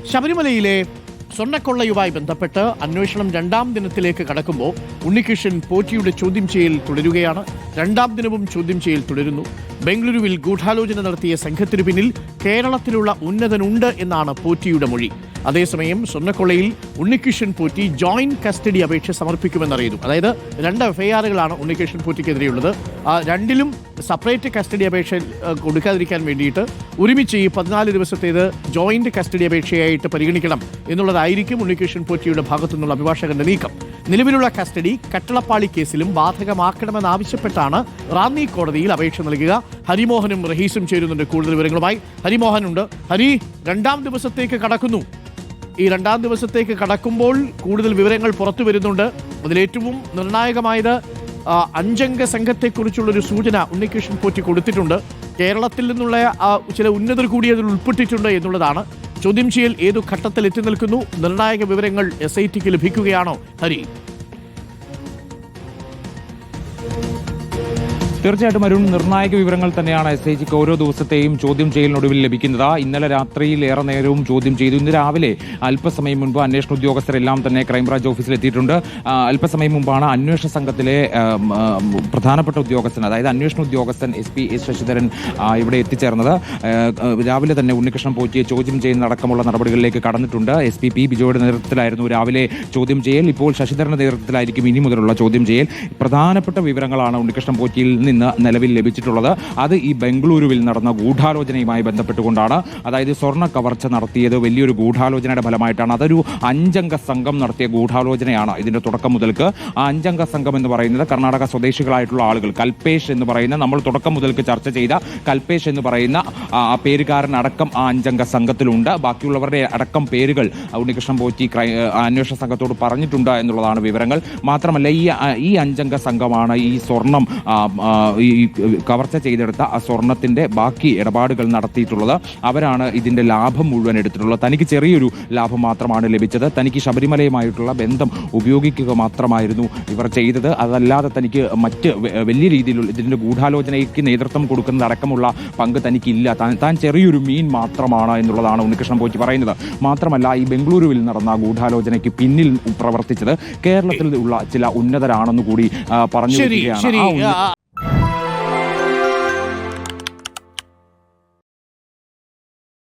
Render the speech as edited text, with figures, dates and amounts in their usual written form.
ശബരിമലയിലെ സ്വർണ്ണക്കൊള്ളയുമായി ബന്ധപ്പെട്ട് അന്വേഷണം രണ്ടാം ദിനത്തിലേക്ക് കടക്കുമ്പോൾ ഉണ്ണികൃഷ്ണൻ പോറ്റിയുടെ ചോദ്യം ചെയ്യൽ തുടരുകയാണ്. രണ്ടാം ദിനവും ചോദ്യം ചെയ്യൽ തുടരുന്നു. ബംഗളൂരുവിൽ ഗൂഢാലോചന നടത്തിയ സംഘത്തിനു പിന്നിൽ കേരളത്തിലുള്ള ഉന്നതനുണ്ട് എന്നാണ് പോറ്റിയുടെ മൊഴി. അതേസമയം സ്വർണ്ണക്കൊള്ളയിൽ ഉണ്ണികൃഷ്ണൻ പോറ്റി ജോയിന്റ് കസ്റ്റഡി അപേക്ഷ സമർപ്പിക്കുമെന്നറിയുന്നു. അതായത് 2 എഫ്ഐആറുകളാണ് ഉണ്ണികൃഷ്ണൻ പോറ്റിക്കെതിരെയുള്ളത്. രണ്ടിലും സെപ്പറേറ്റ് കസ്റ്റഡി അപേക്ഷ കൊടുക്കാതിരിക്കാൻ വേണ്ടിയിട്ട് ഒരുമിച്ച് ഈ 14 ദിവസത്തേത് ജോയിന്റ് കസ്റ്റഡി അപേക്ഷയായിട്ട് പരിഗണിക്കണം എന്നുള്ളതായിരിക്കും ഉണ്ണികൃഷ്ണൻ പോറ്റിയുടെ ഭാഗത്തു നിന്നുള്ള അഭിഭാഷകന്റെ നീക്കം. നിലവിലുള്ള കസ്റ്റഡി കട്ടളപ്പാളി കേസിലും ബാധകമാക്കണമെന്നാവശ്യപ്പെട്ടാണ് റാന്നി കോടതിയിൽ അപേക്ഷ നൽകുക. ഹരിമോഹനും റഹീസും ചേരുന്നുണ്ട് കൂടുതൽ വിവരങ്ങളുമായി. ഹരിമോഹനുണ്ട്. ഹരി, രണ്ടാം ദിവസത്തേക്ക് കടക്കുന്നു. ഈ രണ്ടാം ദിവസത്തേക്ക് കടക്കുമ്പോൾ കൂടുതൽ വിവരങ്ങൾ പുറത്തു വരുന്നുണ്ട്. അതിലേറ്റവും നിർണായകമായത് 5 അംഗ സംഘത്തെക്കുറിച്ചുള്ളൊരു സൂചന ഉണ്ണികൃഷ്ണൻ പോറ്റി കൊടുത്തിട്ടുണ്ട്. കേരളത്തിൽ നിന്നുള്ള ചില ഉന്നതർ കൂടി അതിൽ ഉൾപ്പെട്ടിട്ടുണ്ട് എന്നുള്ളതാണ്. ചോദ്യം ചെയ്യൽ ഏതു ഘട്ടത്തിൽ എത്തി നിൽക്കുന്നു? നിർണായക വിവരങ്ങൾ SITക്ക് ലഭിക്കുകയാണോ ഹരി? തീർച്ചയായിട്ടും അരുൺ, നിർണായക വിവരങ്ങൾ തന്നെയാണ് SITക്ക് ഓരോ ദിവസത്തെയും ചോദ്യം ചെയ്യലിനൊടുവിൽ ലഭിക്കുന്നത്. ഇന്നലെ രാത്രിയിൽ ഏറെ നേരവും ചോദ്യം ചെയ്തു. ഇന്ന് രാവിലെ അല്പസമയം മുൻപ് അന്വേഷണ ഉദ്യോഗസ്ഥരെല്ലാം തന്നെ ക്രൈംബ്രാഞ്ച് ഓഫീസിൽ എത്തിയിട്ടുണ്ട്. അല്പസമയം മുമ്പാണ് അന്വേഷണ സംഘത്തിലെ പ്രധാനപ്പെട്ട ഉദ്യോഗസ്ഥൻ, അതായത് അന്വേഷണ ഉദ്യോഗസ്ഥൻ SP S ശശിധരൻ ഇവിടെ എത്തിച്ചേർന്നത്. രാവിലെ തന്നെ ഉണ്ണികൃഷ്ണൻ പോറ്റിയെ ചോദ്യം ചെയ്യുന്നതടക്കമുള്ള നടപടികളിലേക്ക് കടന്നിട്ടുണ്ട്. SP P ബിജോയുടെ നേതൃത്വത്തിലായിരുന്നു രാവിലെ ചോദ്യം ചെയ്യൽ. ഇപ്പോൾ ശശിധരന്റെ നേതൃത്വത്തിലായിരിക്കും ഇനി മുതലുള്ള ചോദ്യം ചെയ്യൽ. പ്രധാനപ്പെട്ട വിവരങ്ങളാണ് ഉണ്ണികൃഷ്ണൻ പോറ്റിയിൽ നിന്ന് നിലവിൽ ലഭിച്ചിട്ടുള്ളത്. അത് ഈ ബംഗളൂരുവിൽ നടന്ന ഗൂഢാലോചനയുമായി ബന്ധപ്പെട്ടുകൊണ്ടാണ്. അതായത് സ്വർണ്ണ കവർച്ച നടത്തിയത് വലിയൊരു ഗൂഢാലോചനയുടെ ഫലമായിട്ടാണ്. അതൊരു 5 അംഗ സംഘം നടത്തിയ ഗൂഢാലോചനയാണ് ഇതിന്റെ തുടക്കം മുതൽക്ക്. ആ 5 അംഗ സംഘം എന്ന് പറയുന്നത് കർണാടക സ്വദേശികളായിട്ടുള്ള ആളുകൾ. കൽപേഷ് എന്ന് പറയുന്ന, നമ്മൾ തുടക്കം മുതൽക്ക് ചർച്ച ചെയ്ത കൽപേഷ് എന്ന് പറയുന്ന ആ പേരുകാരനടക്കം ആ 5 അംഗ സംഘത്തിലുണ്ട്. ബാക്കിയുള്ളവരുടെ അടക്കം പേരുകൾ ഉണ്ണികൃഷ്ണൻ പോറ്റി അന്വേഷണ സംഘത്തോട് പറഞ്ഞിട്ടുണ്ട് എന്നുള്ളതാണ് വിവരങ്ങൾ. മാത്രമല്ല ഈ 5 അംഗ സംഘമാണ് ഈ സ്വർണം ഈ കവർച്ച ചെയ്തെടുത്ത ആ സ്വർണത്തിന്റെ ബാക്കി ഇടപാടുകൾ നടത്തിയിട്ടുള്ളത്. അവരാണ് ഇതിന്റെ ലാഭം മുഴുവൻ എടുത്തിട്ടുള്ളത്. തനിക്ക് ചെറിയൊരു ലാഭം മാത്രമാണ് ലഭിച്ചത്. തനിക്ക് ശബരിമലയുമായിട്ടുള്ള ബന്ധം ഉപയോഗിക്കുക മാത്രമായിരുന്നു ഇവർ ചെയ്തത്. അതല്ലാതെ തനിക്ക് മറ്റ് വലിയ രീതിയിലുള്ള ഇതിന്റെ ഗൂഢാലോചനയ്ക്ക് നേതൃത്വം കൊടുക്കുന്നതടക്കമുള്ള പങ്ക് തനിക്കില്ല. താൻ ചെറിയൊരു മീൻ മാത്രമാണ് എന്നുള്ളതാണ് ഉണ്ണികൃഷ്ണൻ പോറ്റി പറയുന്നത്. മാത്രമല്ല, ഈ ബംഗളൂരുവിൽ നടന്ന ഗൂഢാലോചനയ്ക്ക് പിന്നിൽ പ്രവർത്തിച്ചത് കേരളത്തിൽ ഉള്ള ചില ഉന്നതരാണെന്ന് കൂടി പറഞ്ഞു.